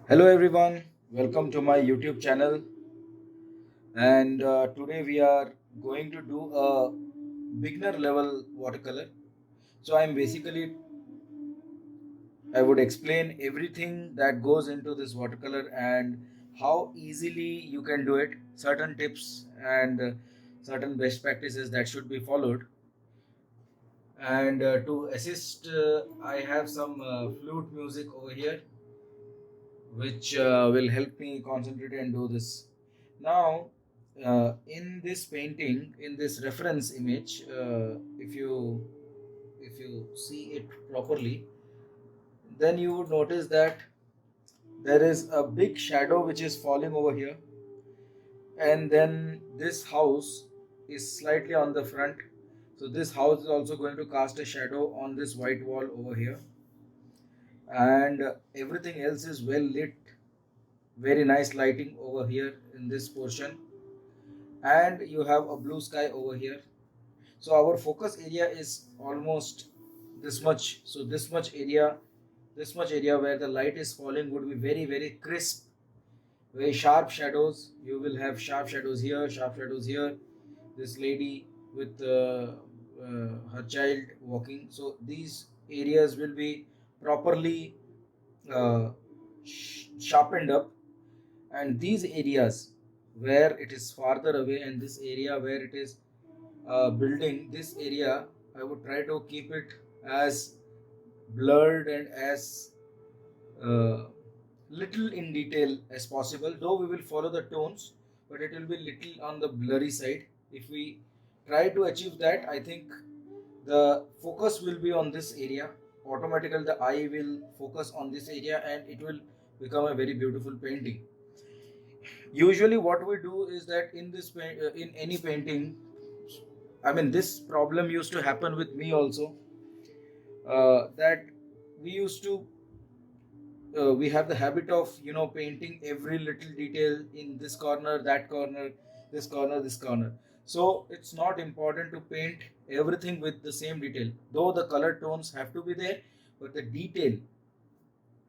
Hello everyone, welcome to my YouTube channel. And today we are going to do a beginner level watercolor. So I would explain everything that goes into this watercolor and how easily you can do it, certain tips and certain best practices that should be followed. And to assist, I have some flute music over here which will help me concentrate and do this. Now, in this painting, in this reference image, if you see it properly, then you would notice that there is a big shadow which is falling over here, and then this house is slightly on the front. So this house is also going to cast a shadow on this white wall over here, and everything else is well lit. Very nice lighting over here in this portion, and you have a blue sky over here. So our focus area is almost this much. So this much area where the light is falling would be very crisp, very sharp shadows. You will have sharp shadows here, sharp shadows here, this lady with her child walking. So these areas will be properly uh, sharpened up, and these areas where it is farther away and this area where it is building, this area I would try to keep it as blurred and as uh, little in detail as possible, though we will follow the tones, but it will be little on the blurry side. If we try to achieve that, I think the focus will be on this area. Automatically the eye will focus on this area and it will become a very beautiful painting. Usually what we do is that in any painting, I mean, this problem used to happen with me also, that we used to we have the habit of painting every little detail in this corner, that corner, this corner, this corner. So it's not important to paint everything with the same detail, though the color tones have to be there, but the detail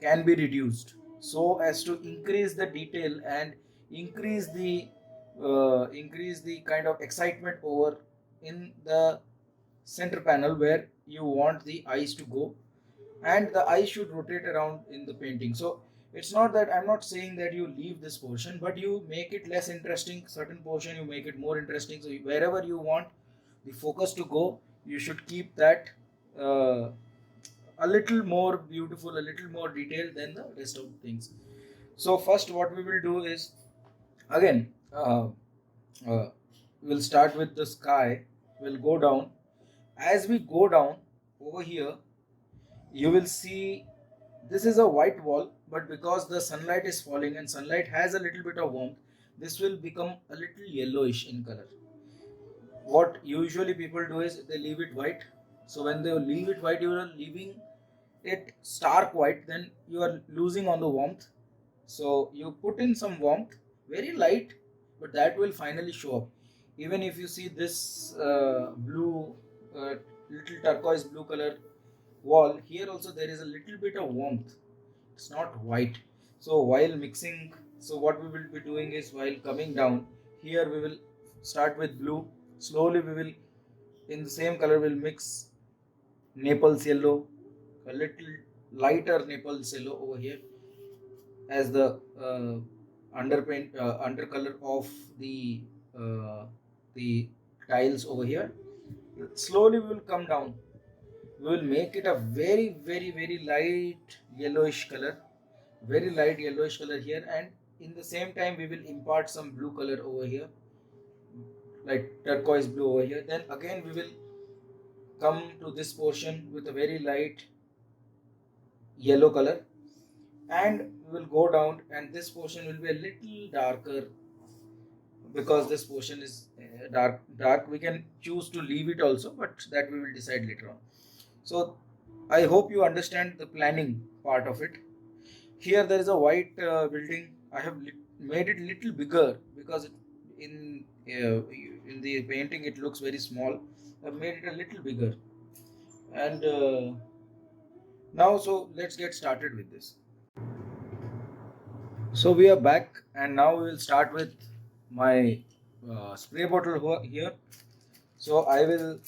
can be reduced so as to increase the detail and increase the kind of excitement over in the center panel where you want the eyes to go, and the eye should rotate around in the painting. So it's not that I'm not saying that you leave this portion, but you make it less interesting. Certain portion you make it more interesting. So wherever you want the focus to go, you should keep that uh, a little more beautiful, a little more detailed than the rest of the things. So first what we will do is, again, uh, we'll start with the sky. We'll go down. As we go down over here, you will see this is a white wall, but because the sunlight is falling and sunlight has a little bit of warmth, this will become a little yellowish in color. What usually people do is they leave it white. So when they leave it white, you are leaving it stark white, then you are losing on the warmth. So you put in some warmth, very light, but that will finally show up. Even if you see this blue, little turquoise blue color wall, here also there is a little bit of warmth. It's not white. So while mixing, so what we will be doing is, while coming down, here we will start with blue. Slowly we will, in the same color, will mix Naples yellow, a little lighter Naples yellow over here as the undercolor of uh, the tiles over here. Slowly we will come down. We will make it a very light yellowish color, very light yellowish color here, and in the same time we will impart some blue color over here, like turquoise blue over here. Then again we will come to this portion with a very light yellow color, and we will go down, and this portion will be a little darker because this portion is dark. We can choose to leave it also, but that we will decide later on. So I hope you understand the planning part of it. Here there is a white building. I have made it little bigger because in the painting it looks very small. I've made it a little bigger, and now so let's get started with this. So we are back, and now we will start with my spray bottle here. So I will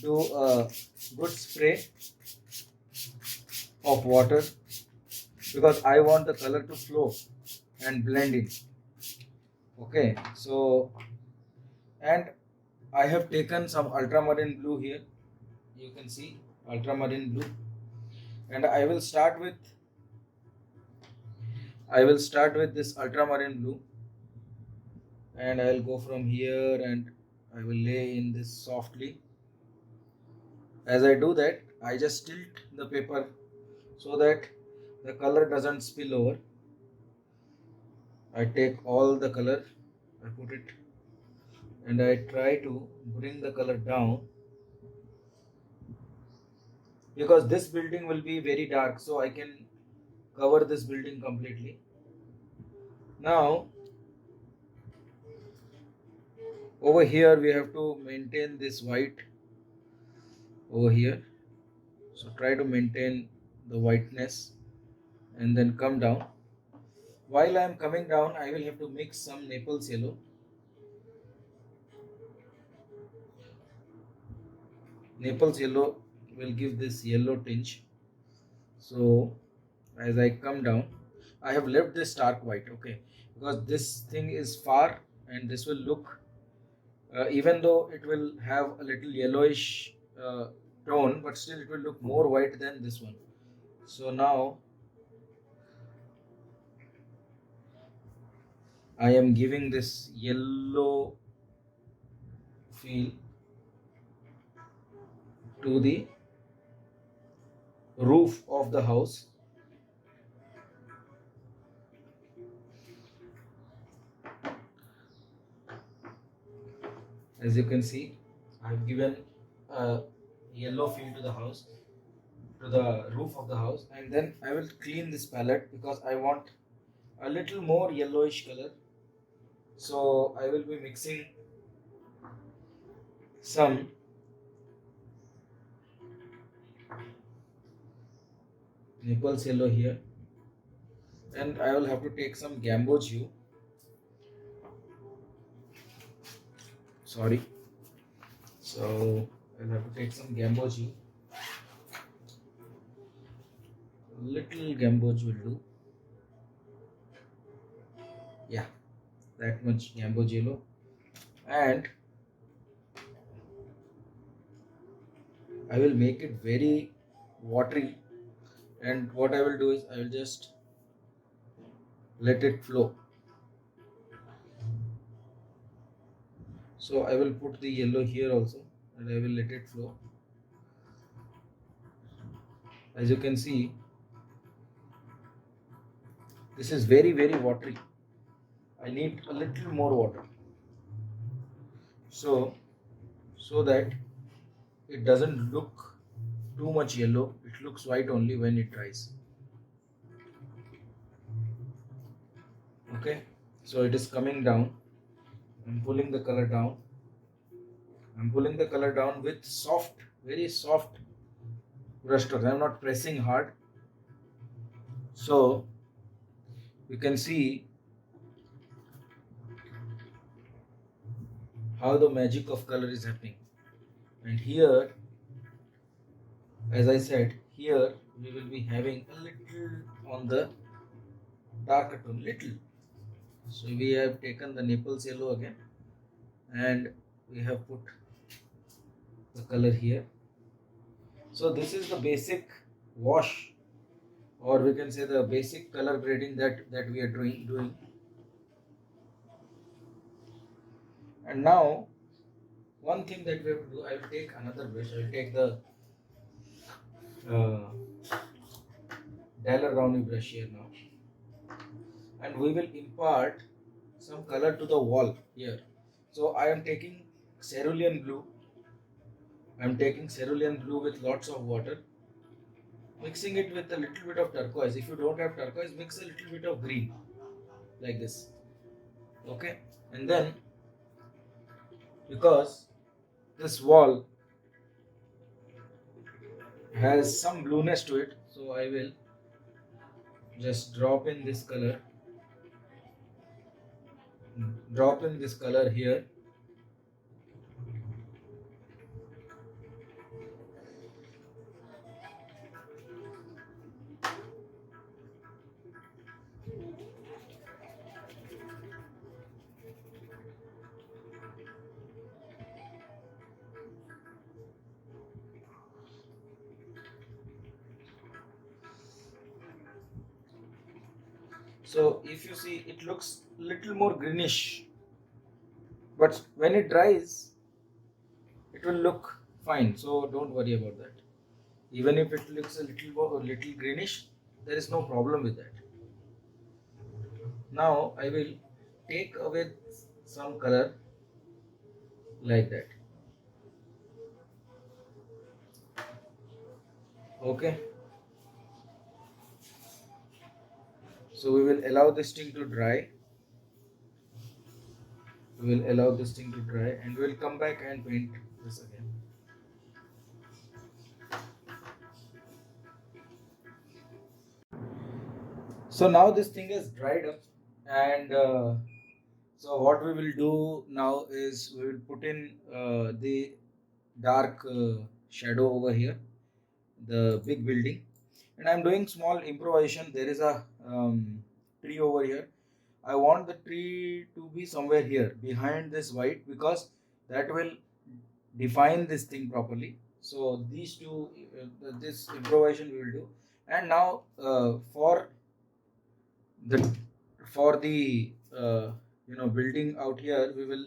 do a good spray of water because I want the color to flow and blend in. Okay, so and I have taken some ultramarine blue here. You can see ultramarine blue, and I will start with this ultramarine blue, and I will go from here and I will lay in this softly. As I do that, I just tilt the paper so that the color doesn't spill over. I take all the color, I put it, and I try to bring the color down because this building will be very dark, so I can cover this building completely. Now, over here we have to maintain this white over here. So try to maintain the whiteness and then come down. While I am coming down, I will have to mix some Naples yellow. Naples yellow will give this yellow tinge. So as I come down, I have left this stark white, okay, because this thing is far and this will look, even though it will have a little yellowish tone, but still it will look more white than this one. So now I am giving this yellow feel to the roof of the house. As you can see, I have given a yellow feel to the house, to the roof of the house, and then I will clean this palette because I want a little more yellowish color. So I will be mixing some Naples yellow here, and I will have to take some Gamboge hue. Sorry. So I'll have to take some Gamboge hue. Little Gamboge will do. Yeah, that much Gamboge yellow. And I will make it very watery. And what I will do is I will just let it flow. So I will put the yellow here also, and I will let it flow. As you can see, this is very watery. I need a little more water. So that it doesn't look too much yellow, it looks white only when it dries. Okay, so it is coming down. I'm pulling the color down. I'm pulling the color down with soft, very soft brush strokes. I'm not pressing hard. So you can see how the magic of color is happening. And here, as I said, here we will be having a little on the darker tone, little. So we have taken the Naples yellow again, and we have put the color here. So this is the basic wash, or we can say the basic color grading that we are doing. And now one thing that we have to do, I will take another brush. I will take the Daler Rowney brush here now, and we will impart some color to the wall here. So I am taking cerulean blue. I am taking cerulean blue with lots of water, mixing it with a little bit of turquoise. If you don't have turquoise, mix a little bit of green, like this. Okay, and then because this wall has some blueness to it, so I will just drop in this color drop in this color here. So if you see, it looks little more greenish, but when it dries, it will look fine. So don't worry about that. Even if it looks a little greenish, there is no problem with that. Now I will take away some color like that. Okay. So we will allow this thing to dry. We will allow this thing to dry, and we will come back and paint this again. So now this thing is dried up, and so what we will do now is we will put in the dark shadow over here, the big building, and I'm doing small improvisation. There is a tree over here. I want the tree to be somewhere here behind this white, because that will define this thing properly. So these two, this improvisation we will do. And now the for the building out here, we will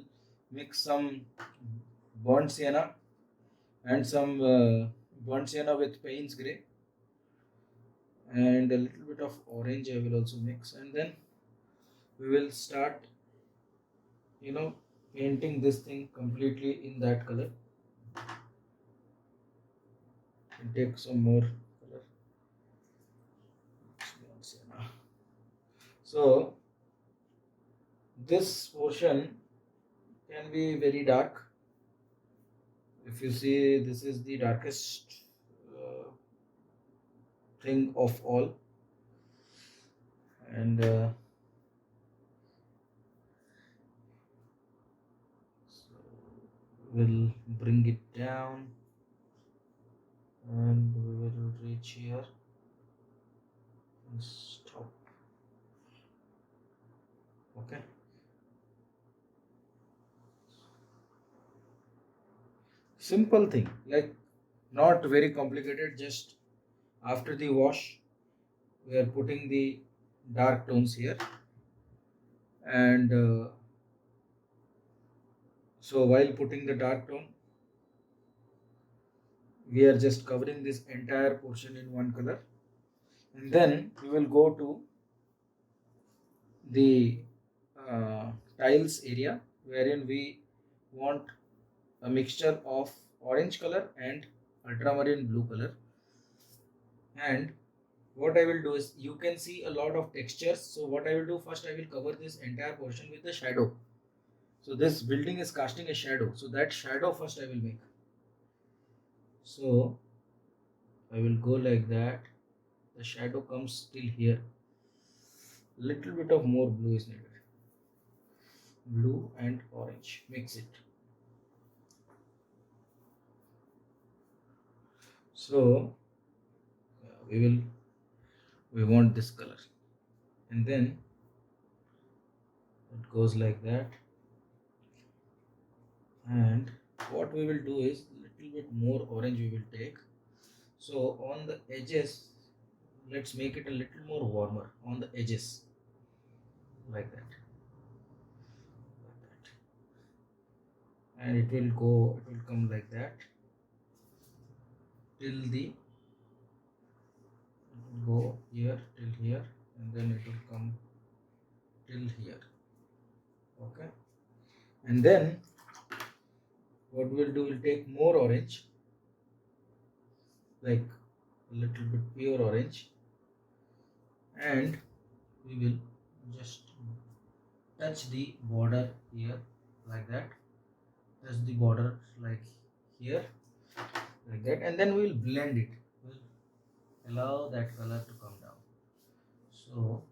mix some burnt sienna and some burnt sienna with Payne's grey, and a little bit of orange I will also mix, and then we will start painting this thing completely in that color, and take some more color. So this portion can be very dark. If you see, this is the darkest thing of all, and so we'll bring it down, and we will reach here and stop. Okay. Simple thing, like not very complicated. Just after the wash, we are putting the dark tones here, and so while putting the dark tone, we are just covering this entire portion in one color, and then we will go to the tiles area, wherein we want a mixture of orange color and ultramarine blue color. And what I will do is, you can see a lot of textures. So what I will do first, I will cover this entire portion with the shadow. So this building is casting a shadow, so that shadow first I will make. So I will go like that. The shadow comes till here. Little bit of more blue is needed. Blue and orange, mix it. So we want this color, and then it goes like that. And what we will do is, little bit more orange we will take. So on the edges, let's make it a little more warmer on the edges, like that, and it will come like that till the, it will go here till here, and then it will come till here. Okay, and then what we'll do, we'll take more orange, like a little bit pure orange, and we will just touch the border here, like that. Touch the border like here, like that, and then we will blend it. We'll allow that color to come down. So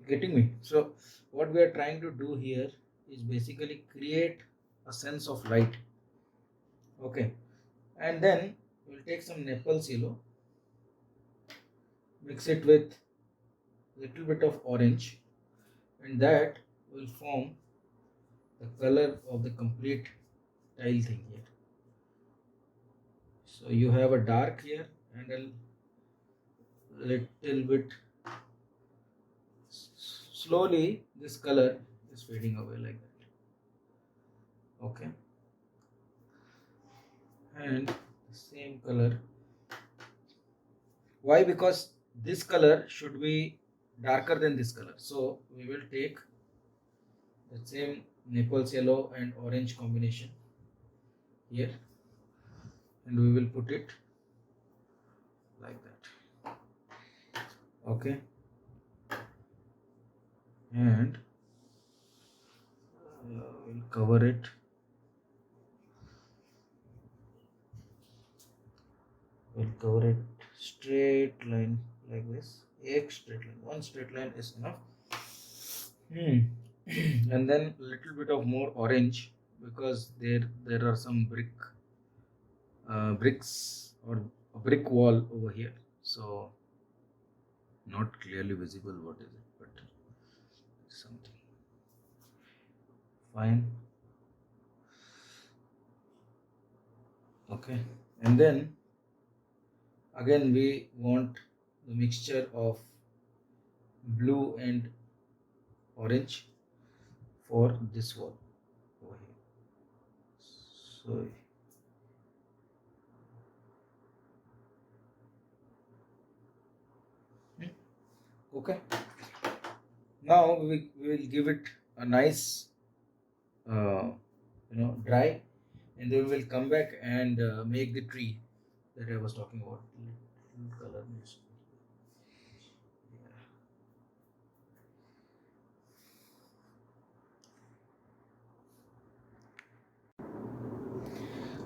Getting me? So what we are trying to do here is basically create a sense of light. Okay, and then we'll take some Naples yellow, mix it with little bit of orange, and that will form the color of the complete tile thing here. So you have a dark here and a little bit slowly this color is fading away like that. Okay, and the same color. Why? Because this color should be darker than this color. So we will take the same Naples yellow and orange combination here, and we will put it like that. Okay, and we'll cover it. We'll cover it straight line like this. A straight line. One straight line is enough. And then a little bit of more orange, because there are some bricks or a brick wall over here, so not clearly visible what is it, but something fine. Okay, and then again we want the mixture of blue and orange for this wall over here. So okay, now we will give it a nice dry, and then we will come back and make the tree that I was talking about. Color.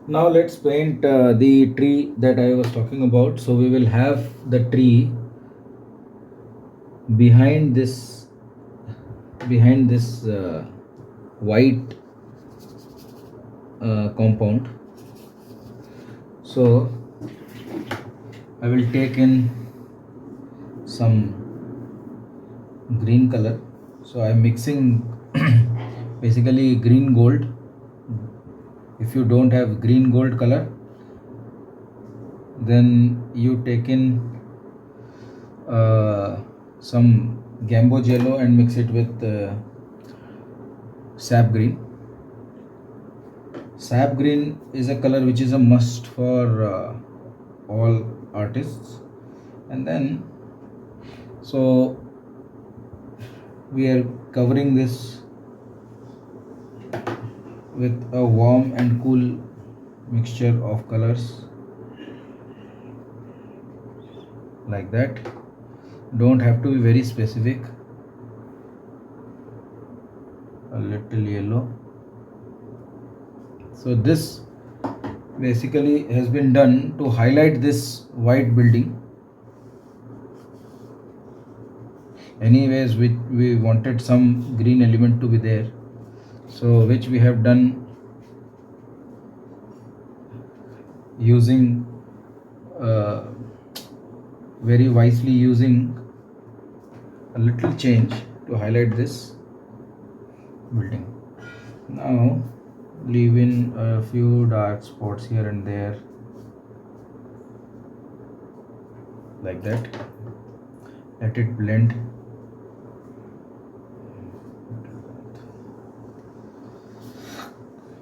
Now let's paint the tree that I was talking about. So we will have the tree behind this white compound. So I will take in some green color. So I am mixing basically green gold. If you don't have green gold color, then you take in some gamboge yellow and mix it with sap green. Sap green is a color which is a must for all artists. And then so we are covering this with a warm and cool mixture of colors like that. Don't have to be very specific. A little yellow. So this basically has been done to highlight this white building. Anyways, we wanted some green element to be there, so which we have done using very wisely, using a little change to highlight this building. Now leave in a few dark spots here and there like that. Let it blend.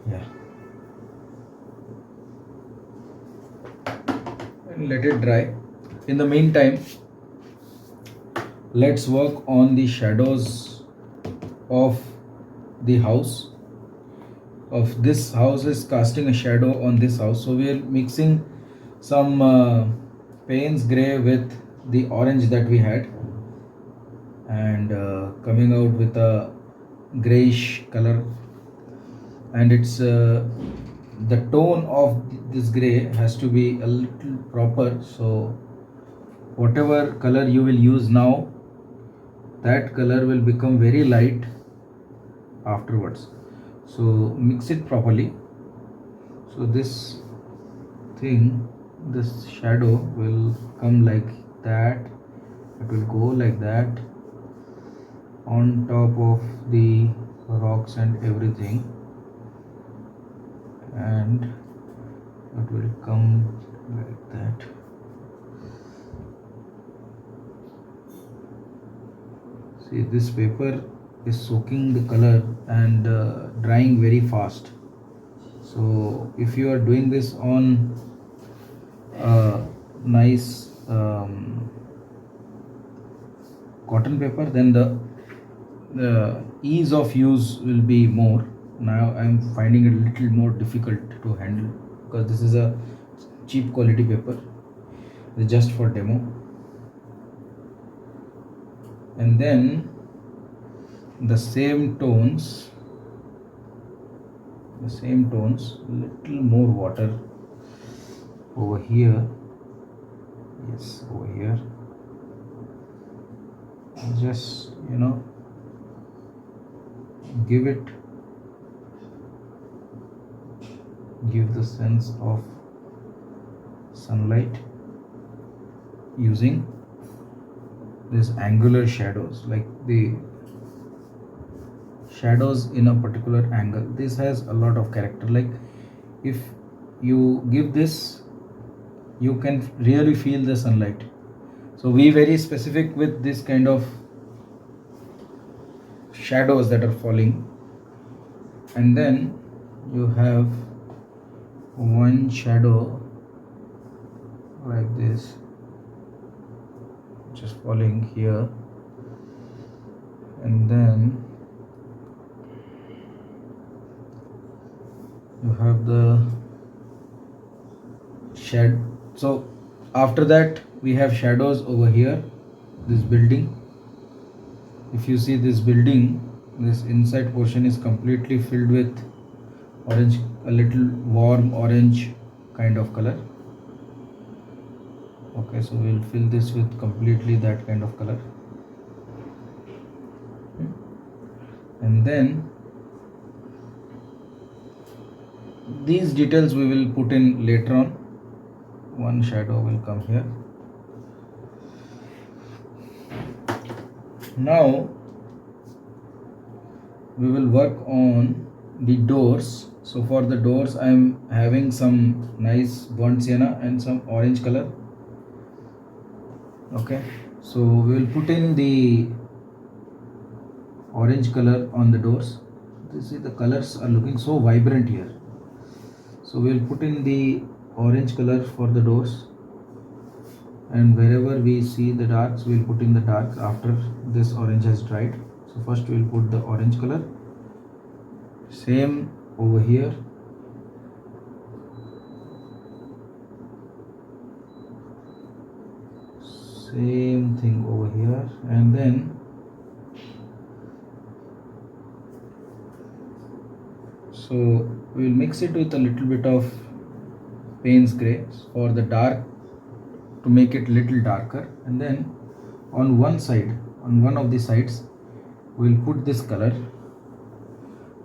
Yeah, and let it dry. In the meantime, let's work on the shadows of the house. Of this house is casting a shadow on this house, so we are mixing some Payne's gray with the orange that we had, and coming out with a grayish color. And it's the tone of this gray has to be a little proper, so whatever color you will use now, that color will become very light afterwards. So mix it properly. So this thing, this shadow will come like that, it will go like that on top of the rocks and everything, and it will come like that. See, this paper is soaking the color and drying very fast. So if you are doing this on nice cotton paper, then the ease of use will be more. Now I am finding it a little more difficult to handle because this is a cheap quality paper. It's just for demo. And then the same tones, little more water over here. Yes, over here. Just give the sense of sunlight using these angular shadows, like the shadows in a particular angle. This has a lot of character. Like if you give this, you can really feel the sunlight. So be very specific with this kind of shadows that are falling. And then you have one shadow like this, which is falling here, and then you have the shed. So after that we have shadows over here, this building. If you see this building, this inside portion is completely filled with orange, a little warm orange kind of color. Okay, so we'll fill this with completely that kind of color. And then these details we will put in later on. One shadow will come here. Now we will work on the doors. So for the doors I am having some nice burnt sienna and some orange color. Okay, so we will put in the orange color on the doors. You see the colors are looking so vibrant here. So we will put in the orange color for the doors, and wherever we see the darks, we will put in the darks after this orange has dried. So first we will put the orange color. Same over here. Same thing over here, and then so we will mix it with a little bit of Payne's gray for the dark, to make it little darker. And then on one side, on one of the sides, we will put this color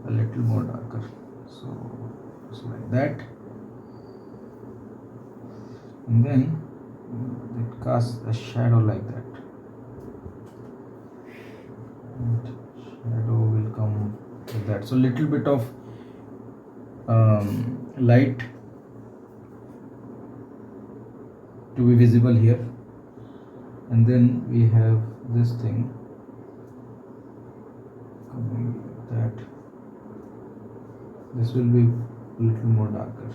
a little more darker. So like that, and then it casts a shadow like that. And shadow will come like that. So little bit of light to be visible here, and then we have this thing coming like that. This will be a little more darker.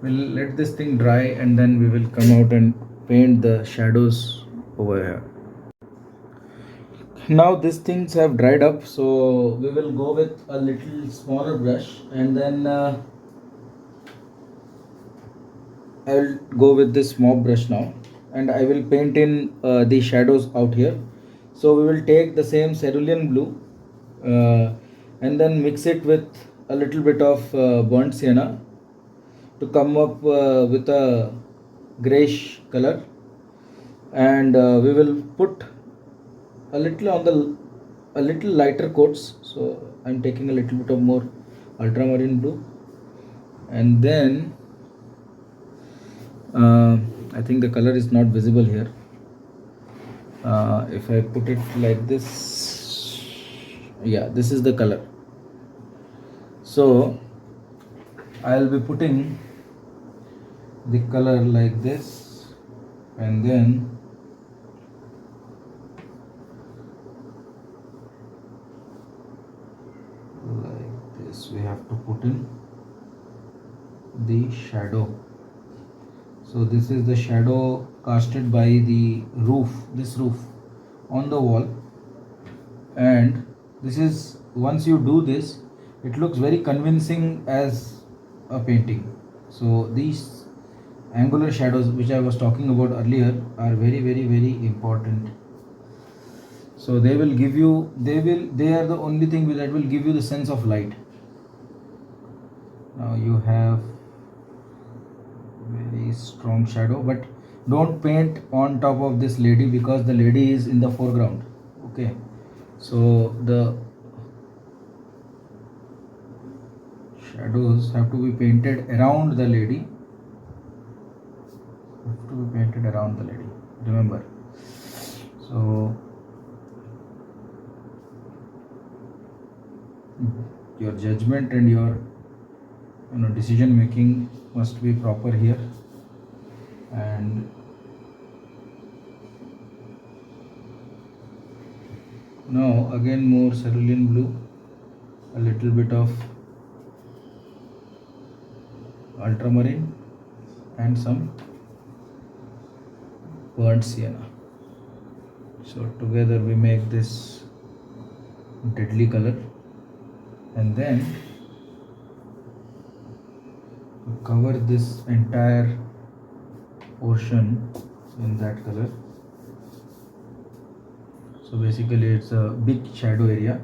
We'll let this thing dry, and then we will come out and paint the shadows over here. Now these things have dried up, so we will go with a little smaller brush, and then I will go with this mob brush now, and I will paint in the shadows out here. So we will take the same cerulean blue and then mix it with a little bit of burnt sienna to come up with a grayish color, and we will put a little on the a little lighter coats. So I'm taking a little bit of more ultramarine blue, and then I think the color is not visible here. If I put it like this, yeah, this is the color. So I'll be putting the color like this, and then like this we have to put in the shadow. So this is the shadow casted by the roof, this roof on the wall, and this is, once you do this, it looks very convincing as a painting. So these angular shadows which I was talking about earlier are very important. So they will give you, they are the only thing that will give you the sense of light. Now you have very strong shadow, but don't paint on top of this lady because the lady is in the foreground. Okay, so the shadows have to be painted around the lady, remember. So your judgment and your decision making must be proper here. And now again more cerulean blue, a little bit of ultramarine, and some burnt sienna. So together we make this deadly color, and then cover this entire portion in that color. So basically it's a big shadow area.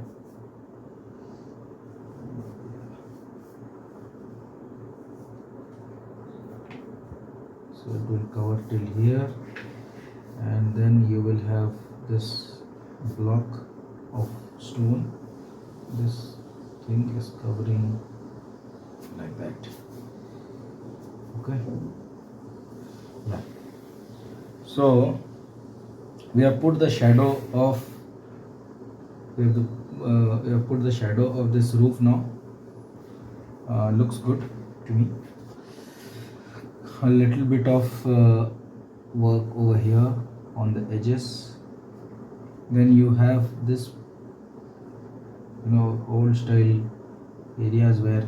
So it will cover till here, and then you will have this block of stone. This thing is covering like that. Okay, yeah. So we have put the shadow of we have put the shadow of this roof now. Looks good to me. A little bit of work over here on the edges. Then you have this old style areas where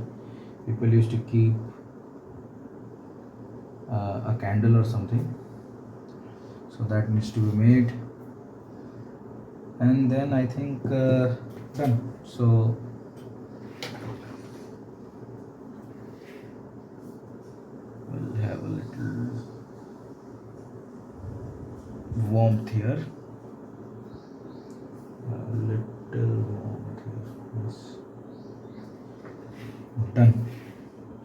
people used to keep a candle or something, so that needs to be made, and then I think done. So we'll have a little warmth here, yes. Done.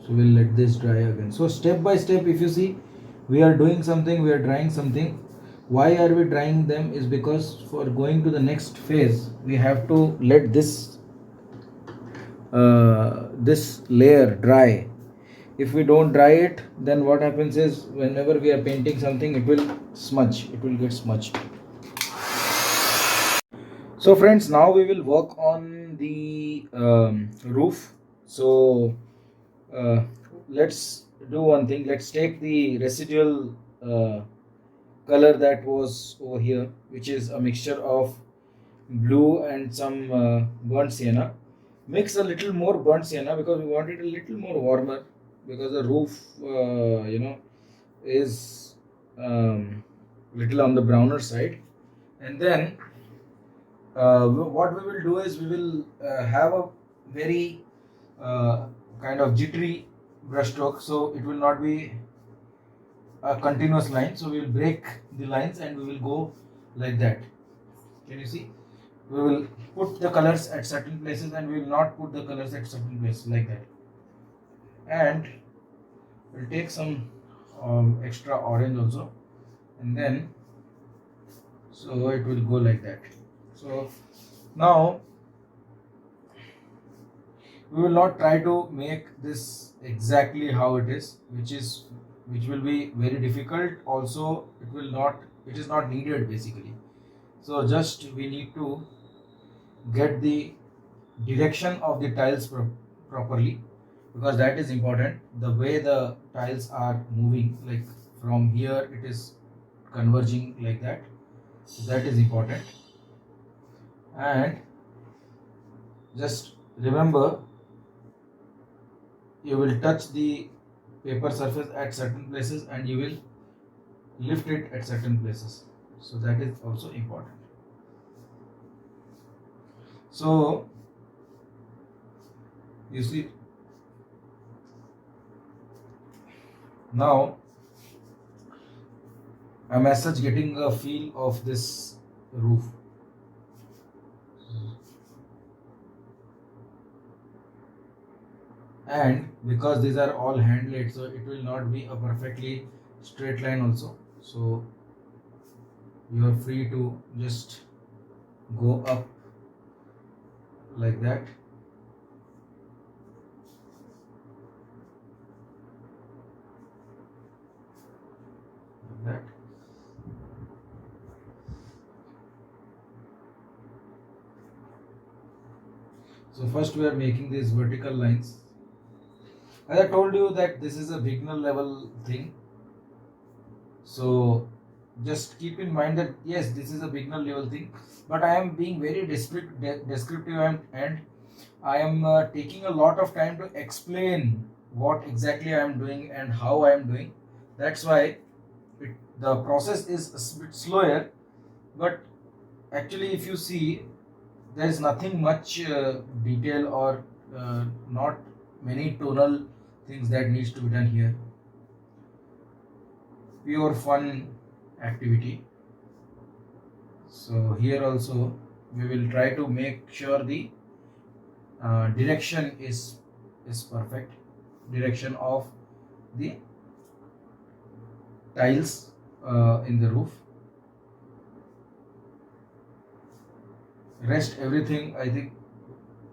So we'll let this dry again. So step by step, if you see, we are doing something, we are drying something. Why are we drying them? Is because for going to the next phase, we have to let this this layer dry. If we don't dry it, then what happens is whenever we are painting something, it will smudge, it will get smudged. So friends, now we will work on the roof. So let's do one thing. Let's take the residual color that was over here, which is a mixture of blue and some burnt sienna. Mix a little more burnt sienna because we want it a little more warmer, because the roof is little on the browner side. And then what we will do is we will have a very kind of jittery brush stroke, so it will not be a continuous line. So we will break the lines and we will go like that. Can you see? We will put the colors at certain places and we will not put the colors at certain places, like that. And we'll take some extra orange also, and then so it will go like that. So now we will not try to make this exactly how it is, which will be very difficult. Also, it is not needed basically. So just we need to get the direction of the tiles properly, because that is important. The way the tiles are moving, like from here it is converging like that, so that is important. And just remember, you will touch the paper surface at certain places and you will lift it at certain places, so that is also important. So you see, now I'm as such getting a feel of this roof. And because these are all hand laid, so it will not be a perfectly straight line also, so you are free to just go up like that. Like that. So first we are making these vertical lines. As I told you that this is a beginner level thing, so just keep in mind that yes, this is a beginner level thing, but I am being very descriptive, and I am taking a lot of time to explain what exactly I am doing and how I am doing. That's why the process is a bit slower, but actually if you see, there is nothing much detail or not many tonal things that needs to be done here. Pure fun activity. So here also we will try to make sure the direction is perfect, direction of the tiles in the roof. Rest everything, I think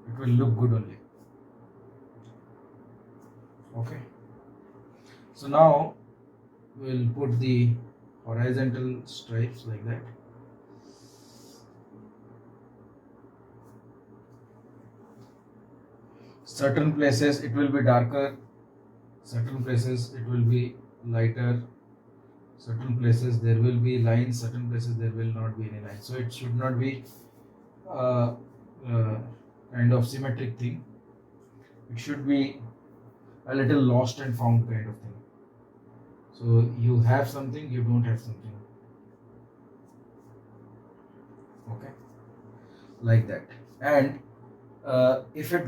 it will look good only. Okay, so now we'll put the horizontal stripes like that. Certain places it will be darker, certain places it will be lighter, certain places there will be lines, certain places there will not be any lines. So it should not be uh, kind of symmetric thing. It should be a little lost and found kind of thing. So you have something, you don't have something. Okay, like that. And if it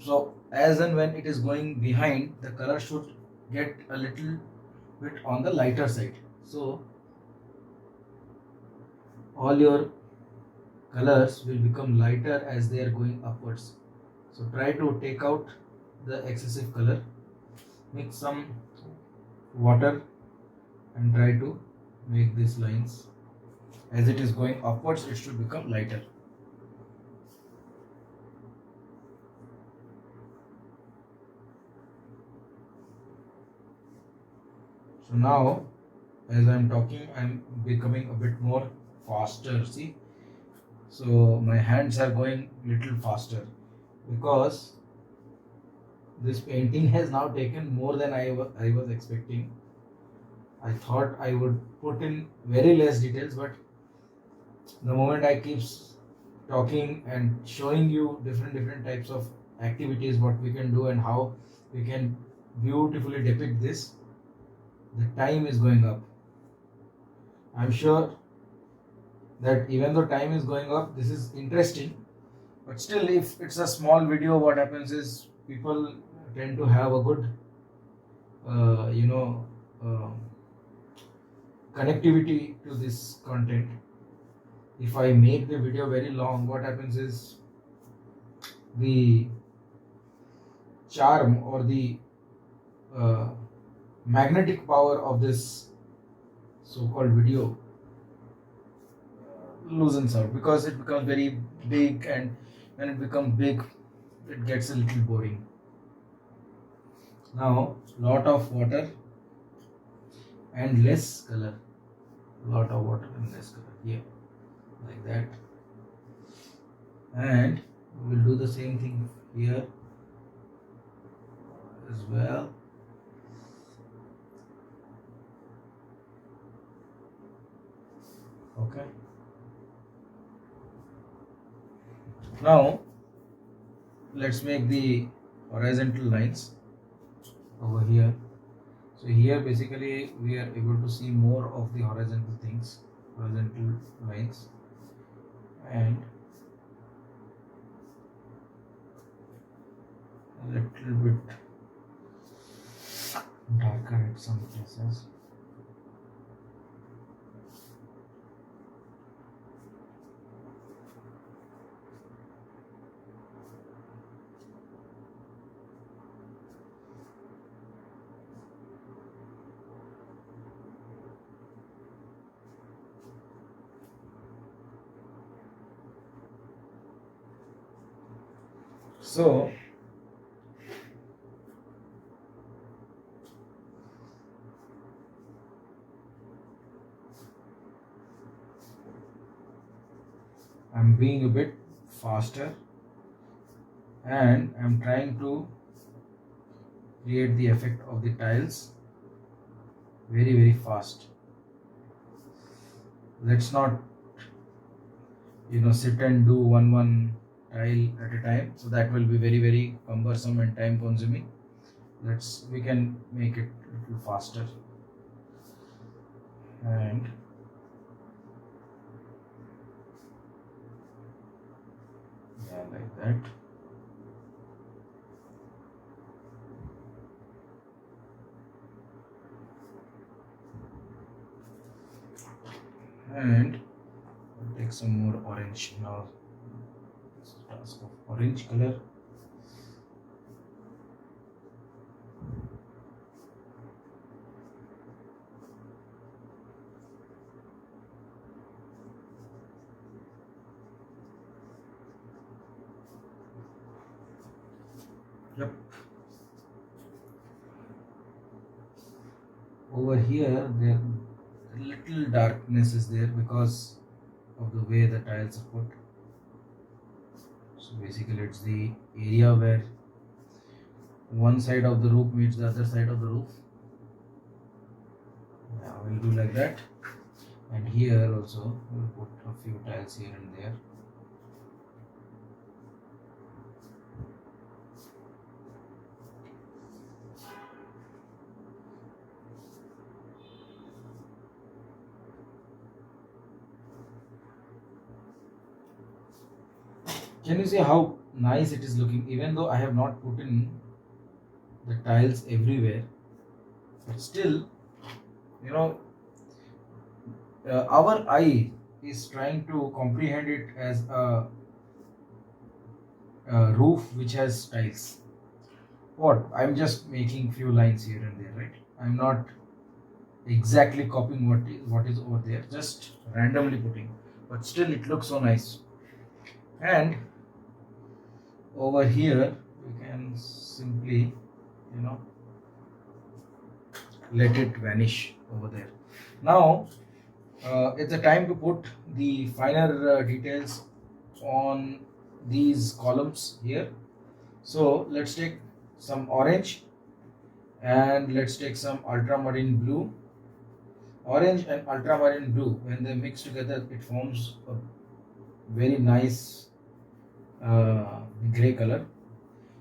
so as and when it is going behind, the color should get a little bit on the lighter side. So all your colors will become lighter as they are going upwards. So try to take out the excessive color, mix some water and try to make these lines. As it is going upwards, it should become lighter. So now as I am talking, I am becoming a bit more faster. See, so my hands are going little faster because this painting has now taken more than I was expecting. I thought I would put in very less details, but the moment I keep talking and showing you different types of activities, what we can do and how we can beautifully depict this, the time is going up. I'm sure that even though time is going up, this is interesting, but still if it's a small video, what happens is people tend to have a good uh, you know uh, connectivity to this content. If I make the video very long, what happens is the charm or the uh, magnetic power of this so-called video loosens out, because it becomes very big, and when it becomes big it gets a little boring. Now lot of water and less color, lot of water and less color here, like that. And we will do the same thing here as well. Okay, now let's make the horizontal lines over here. So here basically we are able to see more of the horizontal things, horizontal lines, and a little bit darker at some places. So I'm being a bit faster, and I'm trying to create the effect of the tiles very fast. Let's not sit and do one tile at a time, so that will be very cumbersome and time consuming. We can make it a little faster, and yeah, like that. And I'll take some more orange now. It's a task of orange color. Yep. Over here, there little darkness is there because of the way the tiles are put. So basically, it's the area where one side of the roof meets the other side of the roof. Yeah, we'll do like that. And here also, we'll put a few tiles here and there. Can you see how nice it is looking? Even though I have not put in the tiles everywhere, but still, our eye is trying to comprehend it as a roof which has tiles. What? I'm just making few lines here and there, right? I'm not exactly copying what is over there, just randomly putting, but still it looks so nice. And over here we can simply let it vanish over there. Now it's the time to put the finer details on these columns here. So let's take some orange, and let's take some ultramarine blue. Orange and ultramarine blue, when they mix together, it forms a very nice gray color.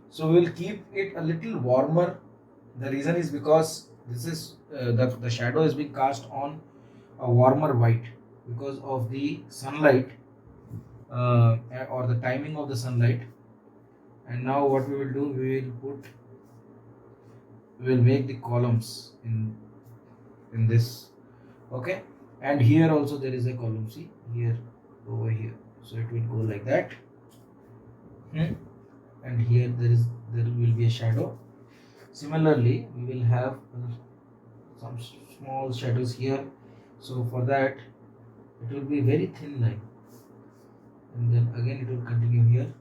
So we'll keep it a little warmer. The reason is because this is the shadow is being cast on a warmer white because of the sunlight or the timing of the sunlight. And now what we will do, we will make the columns in this. Okay, and here also there is a column, see here, over here, so it will go like that. And here there will be a shadow. Similarly, we will have some small shadows here. So for that it will be very thin line, and then again it will continue here,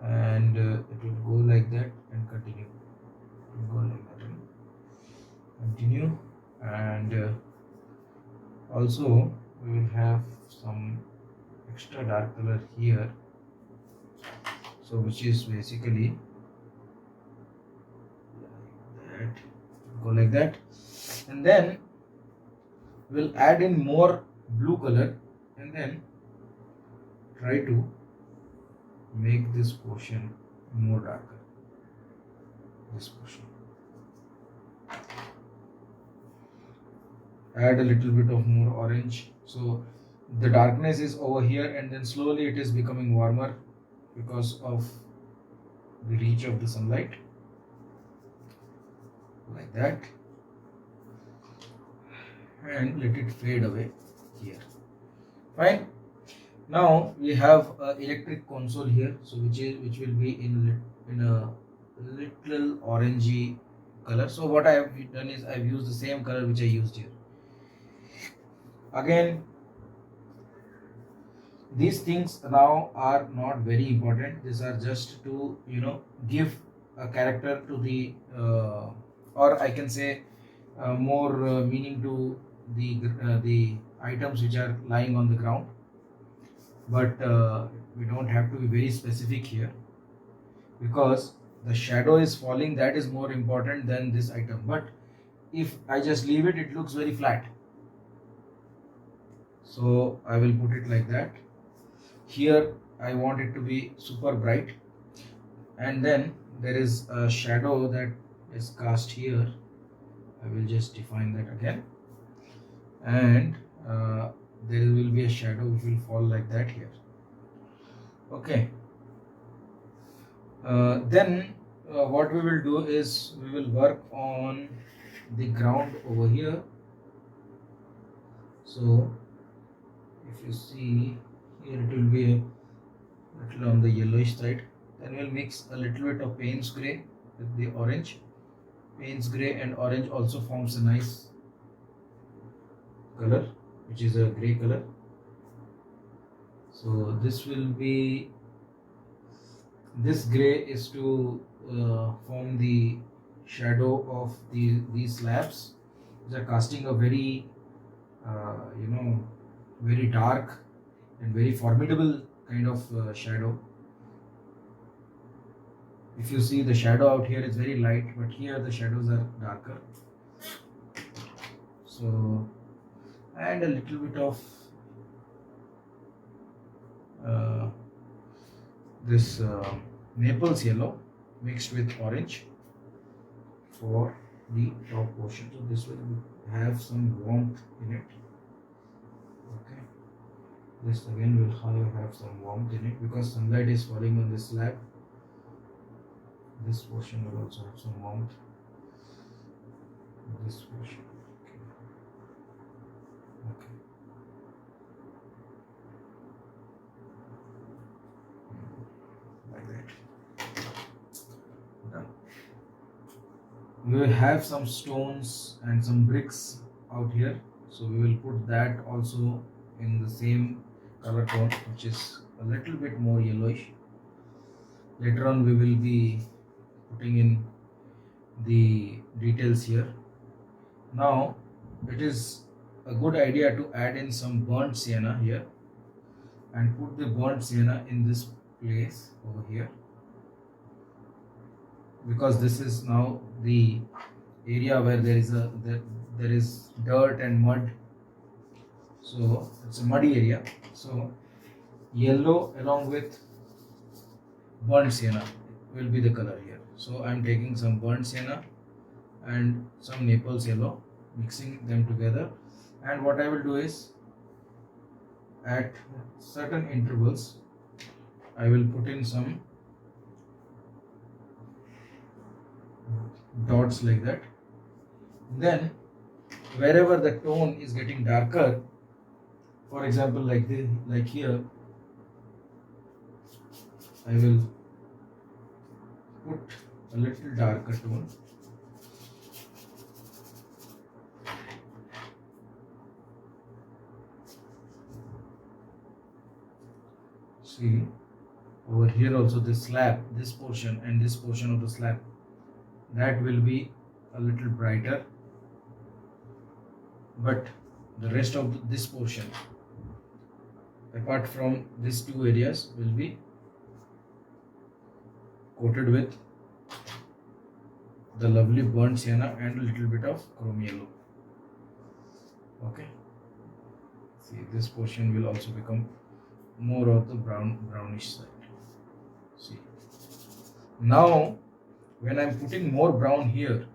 and it will go like that and continue. It will go like that and continue, and also we will have some extra dark color here, so which is basically that, go like that, and then we'll add in more blue color, and then try to make this portion more darker, this portion. Add a little bit of more orange, so the darkness is over here, and then slowly it is becoming warmer because of the reach of the sunlight, like that, and let it fade away here. Fine. Now we have an electric console here, so which will be in a little orangey color. So what I have done is I've used the same color which I used here. Again, these things now are not very important. These are just to give a character to the or I can say more meaning to the items which are lying on the ground. But we don't have to be very specific here, because the shadow is falling, that is more important than this item. But if I just leave it, it looks very flat. So I will put it like that. Here I want it to be super bright, and then there is a shadow that is cast here. I will just define that again, and there will be a shadow which will fall like that here. Okay. Then what we will do is we will work on the ground over here. So if you see here, it will be a little on the yellowish side. Then we'll mix a little bit of Payne's gray with the orange. Payne's gray and orange also forms a nice color, which is a gray color. So this will be, this gray is to form the shadow of these slabs, which are casting a very very dark and very formidable kind of shadow. If you see, the shadow out here is very light, but here the shadows are darker. So, and a little bit of this Naples yellow mixed with orange for the top portion. So this will have some warmth in it. Okay, this again will have some warmth in it because sunlight is falling on this slab. This portion will also have some warmth. This portion. Okay. Like that. Done. We will have some stones and some bricks out here, so we will put that also in the same color tone, which is a little bit more yellowish. Later on we will be putting in the details here. Now it is a good idea to add in some burnt sienna here and put the burnt sienna in this place over here, because this is now the area where there is dirt and mud, so it's a muddy area. So yellow along with burnt sienna will be the color here. So I'm taking some burnt sienna and some Naples yellow, mixing them together, and what I will do is at certain intervals I will put in some dots like that. Then wherever the tone is getting darker, for example like this, like here, I will put a little darker tone, See, over here also this slab, this portion and this portion of the slab, that will be a little brighter, but the rest of this portion apart from these two areas will be coated with the lovely burnt sienna and a little bit of chrome yellow. Okay, see, this portion will also become more of the brownish side. See, now when I'm putting more brown here,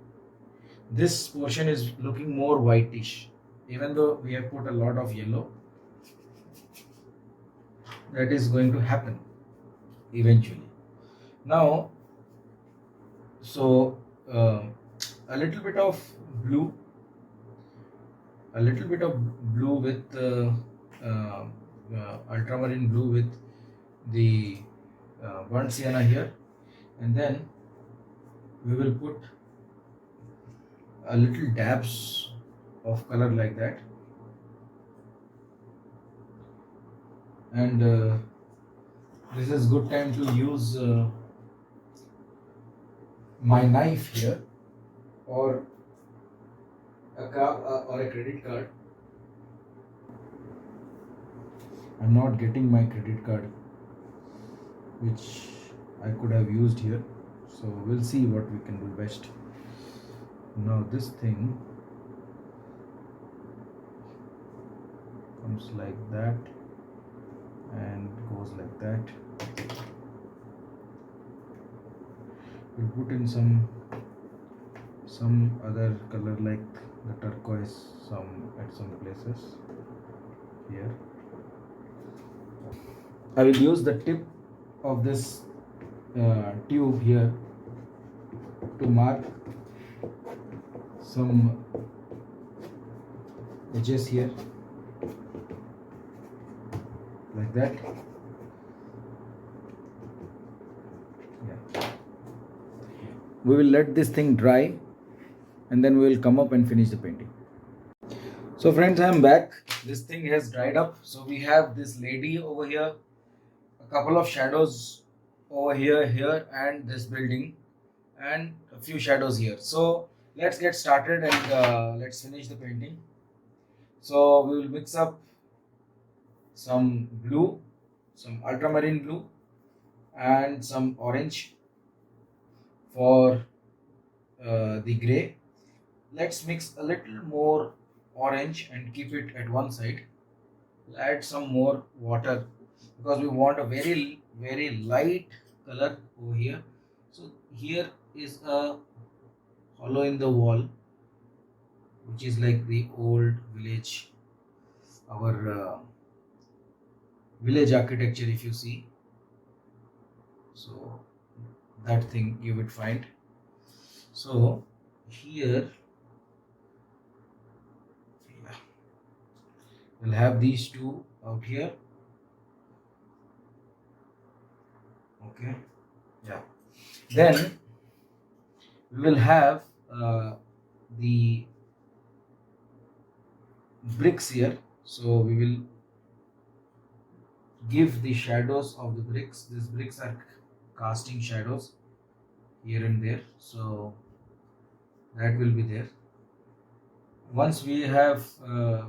this portion is looking more whitish, even though we have put a lot of yellow. That is going to happen eventually. Now, so a little bit of blue, with ultramarine blue with the burnt sienna here, and then we will put a little dabs of color like that, and this is good time to use my knife here, or a credit card. I'm not getting my credit card, which I could have used here, so we'll see what we can do best. Now this thing comes like that and goes like that. We'll put in some other color like the turquoise at some places here. I will use the tip of this tube here to mark some edges here like that. Yeah. We will let this thing dry and then we will come up and finish the painting. So friends, I am back. This thing has dried up. So we have this lady over here, a couple of shadows over here, and this building, and a few shadows here. So let's get started and let's finish the painting. So we will mix up some blue, some ultramarine blue, and some orange for the gray. Let's mix a little more orange and keep it at one side. We'll add some more water because we want a very light color over here. So here is a hollow in the wall, which is like the old village, our village architecture, if you see. So that thing you would find. So here we'll have these two out here. Okay, yeah. Then we will have the bricks here. So we will give the shadows of the bricks. These bricks are casting shadows here and there, so that will be there. Once we have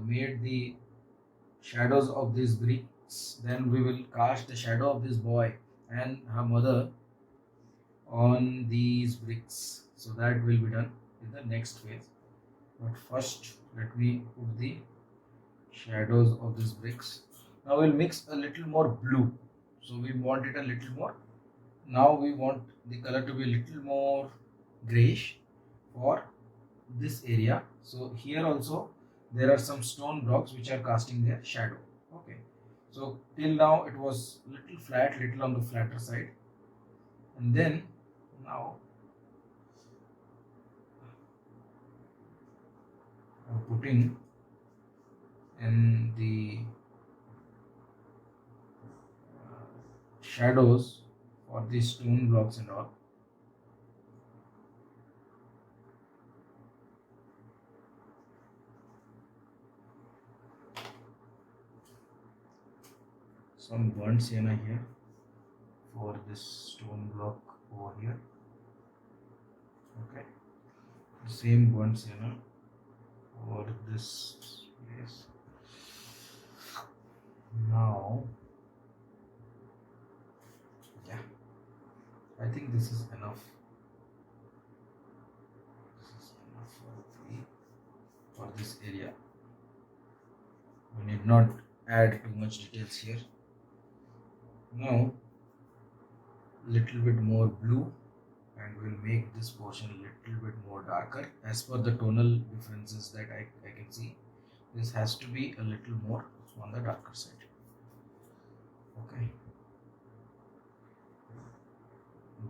made the shadows of these bricks, then we will cast the shadow of this boy and her mother on these bricks. So that will be done in the next phase. But first, let me put the shadows of these bricks. Now we'll mix a little more blue. So we want it a little more. Now we want the color to be a little more grayish for this area. So here also there are some stone blocks which are casting their shadow. Okay. So till now it was little flat, little on the flatter side. And then now I'm putting in the shadows for the stone blocks and all. some burnt sienna here for this stone block over here. Okay, same burnt sienna for this place. Now, yeah, I think this is enough. This is enough for this area. We need not add too much details here. Now, little bit more blue, and we'll make this portion a little bit more darker as per the tonal differences that I can see. This has to be a little more on the darker side. Okay,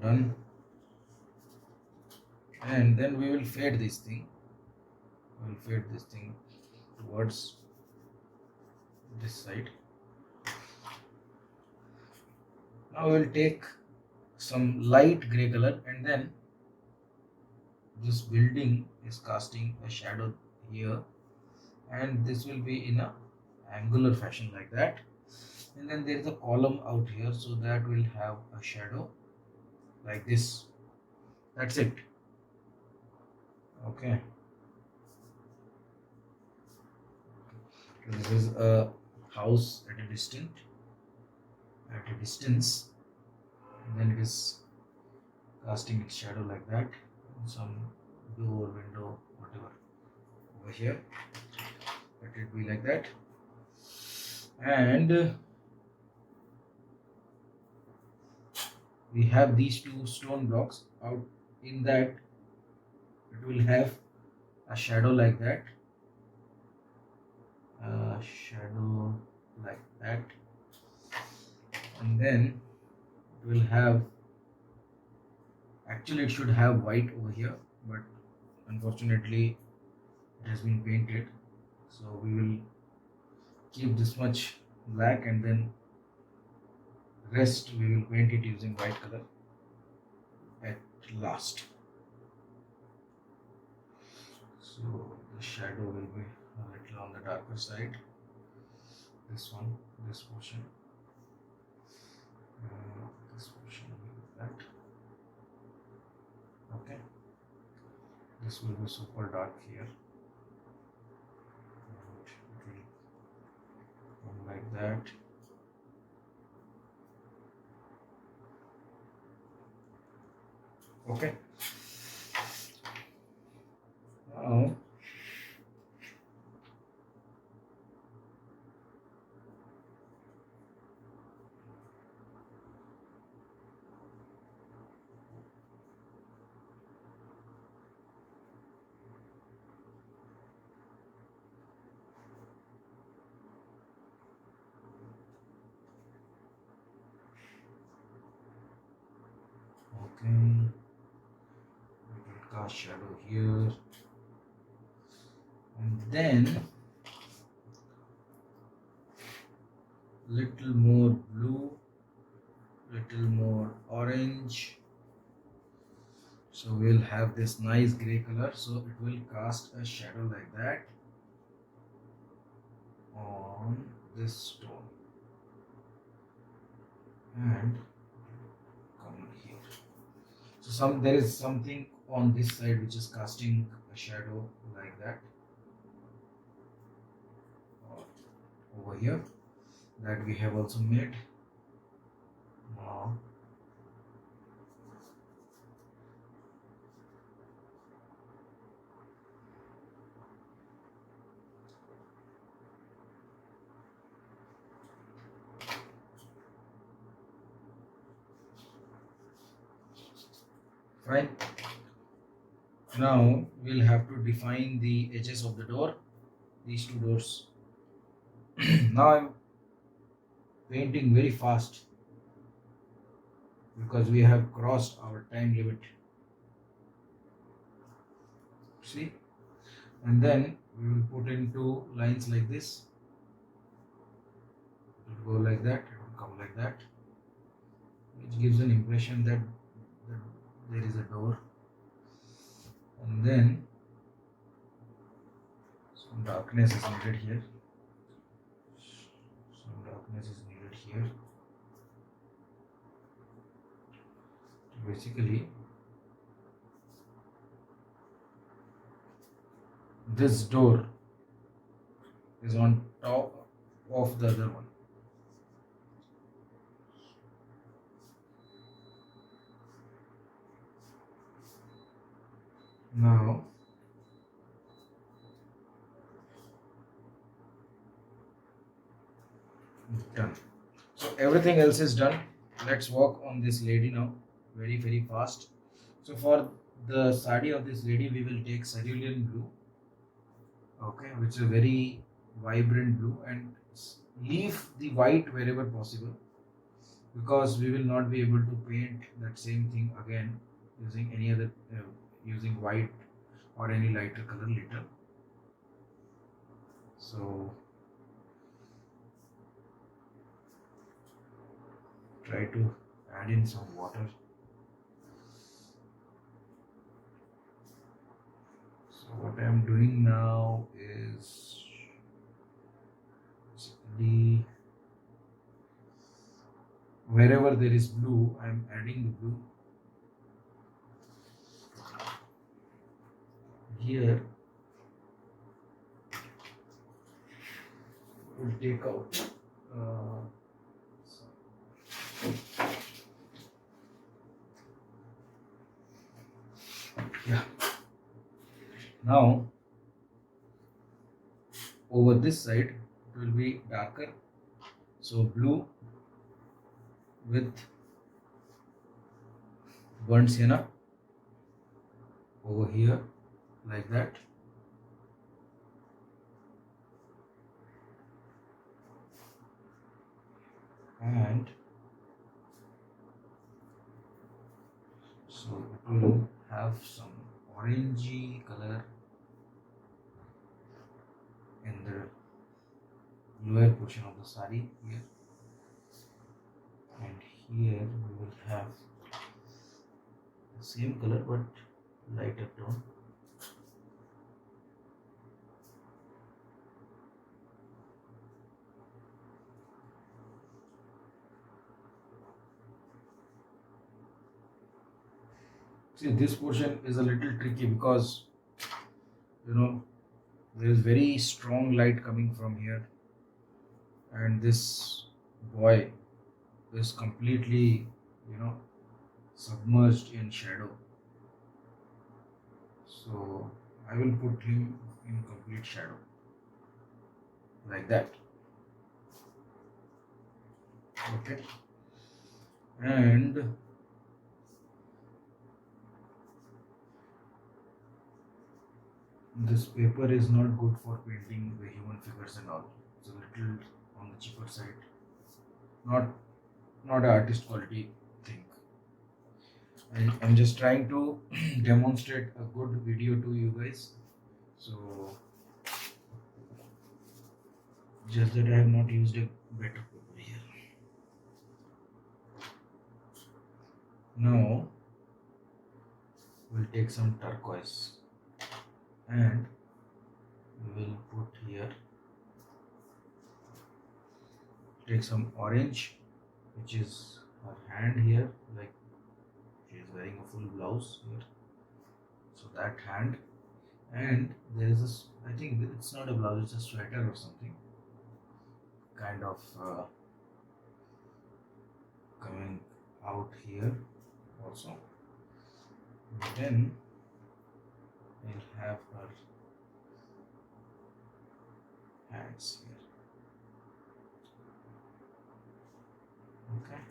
done. And then we will fade this thing. We will fade this thing towards this side. Now we will take some light gray color, and then this building is casting a shadow here, and this will be in a angular fashion like that, and then there is a column out here, so that will have a shadow like this. That's it. Okay, this is a house at a distance, and then it is casting its shadow like that. Some door, window, whatever over here, let it be like that. And we have these two stone blocks out. In that, it will have a shadow like that, and then it will have, actually it should have white over here, but unfortunately it has been painted, so we will keep this much black, and then rest we will paint it using white color at last. So the shadow will be a little on the darker side. This one, this portion, this portion like that. Okay, this will be super dark here, and it will come like that. Okay, now okay, we will cast shadow here, and then little more blue, little more orange, so we'll have this nice gray color, so it will cast a shadow like that on this stone and come here. So there is something on this side which is casting a shadow like that, or over here, that we have also made. Now fine. Now we'll have to define the edges of the door, these two doors. Now I'm painting very fast because we have crossed our time limit. See, and then we will put in two lines like this. It will go like that, it will come like that, which gives an impression that there is a door. And then some darkness is needed here. here. Basically, this door is on top of the other one. Now done. So everything else is done. Let's work on this lady now very fast. So for the sari of this lady, we will take cerulean blue, okay, which is a very vibrant blue, and leave the white wherever possible, because we will not be able to paint that same thing again using any other using white or any lighter color later. So try to add in some water. So what I am doing now is basically wherever there is blue, I am adding the blue. Here we'll take out yeah. Now over this side it will be darker, so blue with burnt sienna over here like that. And so it will have some orangey color in the lower portion of the sari here, and here we will have the same color but lighter tone. See, this portion is a little tricky because there is very strong light coming from here, and this boy is completely submerged in shadow. So I will put him in complete shadow like that. Okay, and this paper is not good for painting the human figures and all. It's a little on the cheaper side, not an artist quality thing. I'm just trying to demonstrate a good video to you guys. So just that I have not used a better paper here. Now we'll take some turquoise and we will put here, take some orange, which is her hand here, like she is wearing a full blouse here, so that hand. And there is this, I think it's not a blouse, it's a sweater or something kind of coming out here also. And then we'll have her hands here. Okay,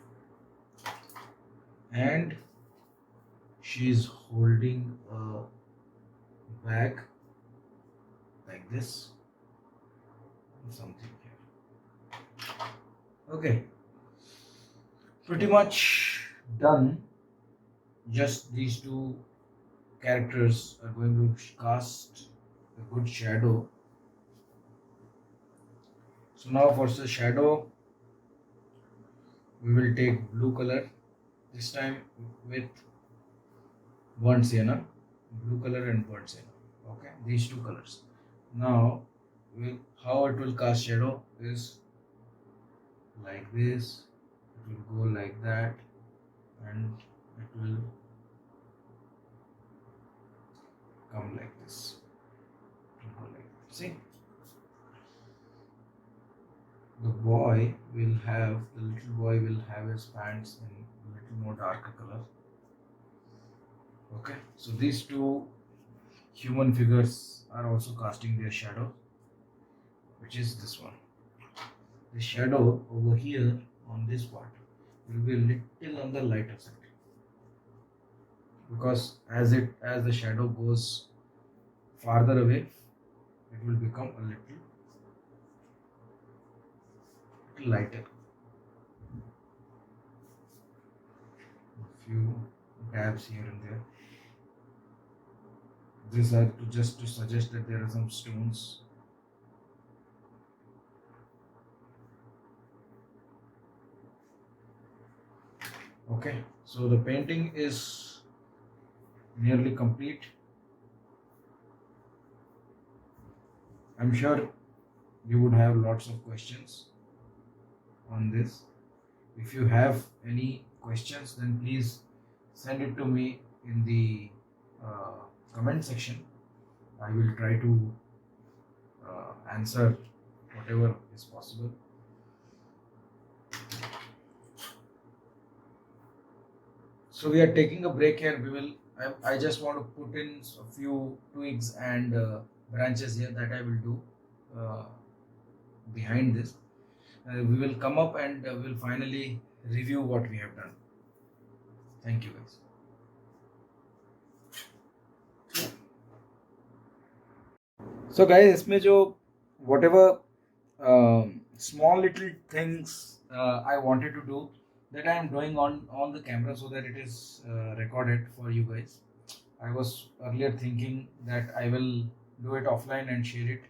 and she is holding a bag like this, something here. Okay, pretty much done. Just these two characters are going to cast a good shadow. So now for the shadow, we will take blue color, this time with burnt sienna, blue color and burnt sienna. Okay, these two colors. Now how it will cast shadow is like this, it will go like that, and it will come like this. It will go like that. See, the little boy will have his pants in a little more darker color. Okay, so these two human figures are also casting their shadow, which is this one. The shadow over here on this part will be a little on the lighter side, because as the shadow goes farther away, it will become a little lighter. A few dabs here and there. These are just to suggest that there are some stones. Okay, so the painting is nearly complete. I'm sure you would have lots of questions on this. If you have any questions, then please send it to me in the comment section. I will try to answer whatever is possible. So we are taking a break here. I just want to put in a few twigs and branches here that I will do behind this. We will come up and we'll finally review what we have done. Thank you guys. So guys, इसमें जो whatever small little things I wanted to do, that I am doing on the camera so that it is recorded for you guys. I was earlier thinking that I will do it offline and share it.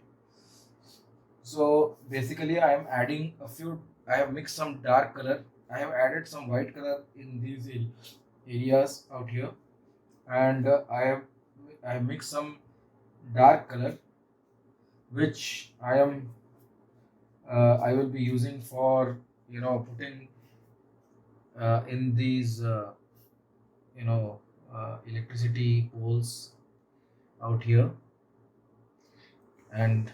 So basically I am adding I have mixed some dark color. I have added some white color in these areas out here, and I have mixed some dark color, which I will be using for putting in these electricity poles out here, and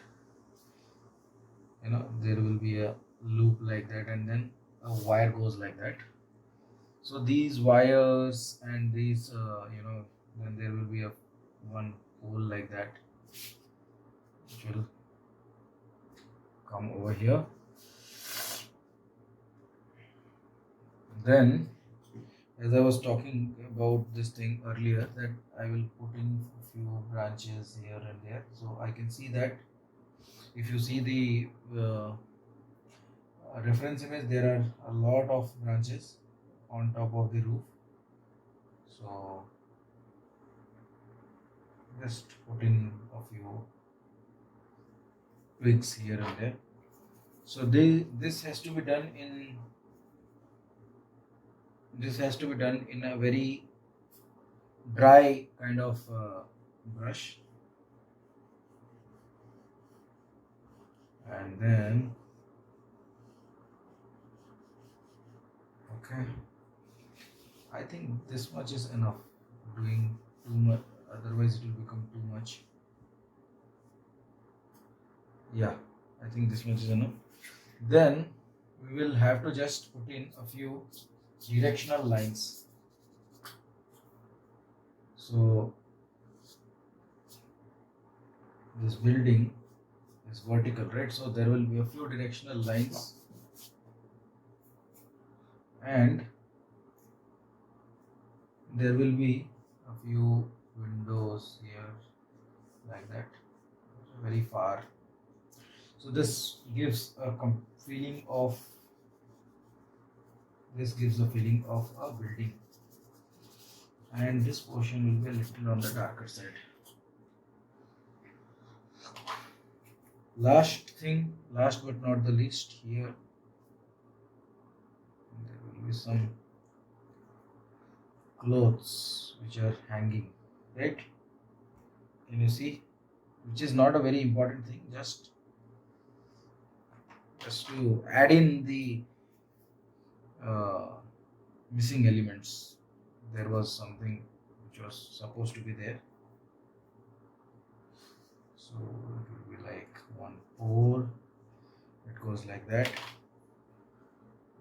there will be a loop like that, and then a wire goes like that. So these wires and these then there will be a one pole like that, which will come over here. Then, as I was talking about this thing earlier, that I will put in a few branches here and there, so I can see that if you see the reference image, there are a lot of branches on top of the roof. So just put in a few twigs here and there. So this has to be done in a very dry kind of brush, and then okay, I think this much is enough. Doing too much, otherwise it will become too much. Yeah, I think this much is enough. Then we will have to just put in a few directional lines. So this building is vertical, right? So there will be a few directional lines, and there will be a few windows here like that, very far. So this gives a feeling of a building, and this portion will be a little on the darker side. Last but not the least, here there will be some clothes which are hanging, right? Can you see? Which is not a very important thing, just to add in the uh, missing elements. There was something which was supposed to be there. So it will be like one pole. It goes like that.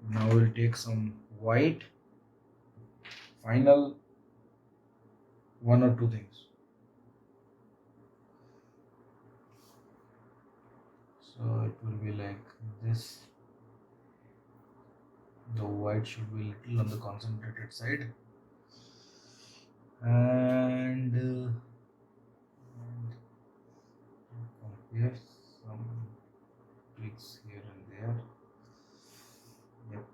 Now we'll take some white. Final one or two things. So it will be like this. The white should be little on the concentrated side, and here some tweaks here and there. Yep.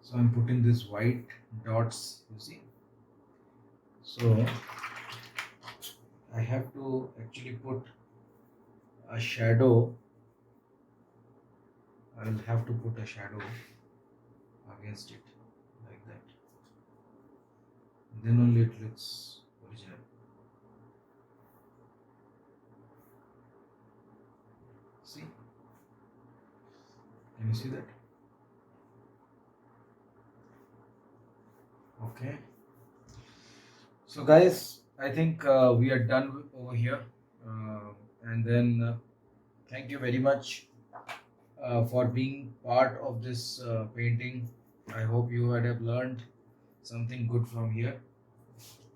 So I'm putting this white dots, you see. So I have to actually put a shadow. I'll have to put a shadow against it like that. Then only it looks original. See? Can you see that? Okay. So guys, I think we are done over here. And then thank you very much for being part of this painting. I hope you would have learned something good from here.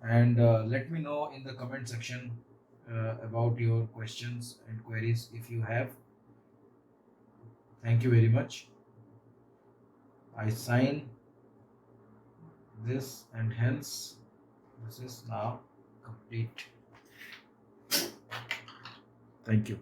And let me know in the comment section about your questions and queries if you have. Thank you very much. I sign this, and hence this is now complete. Thank you.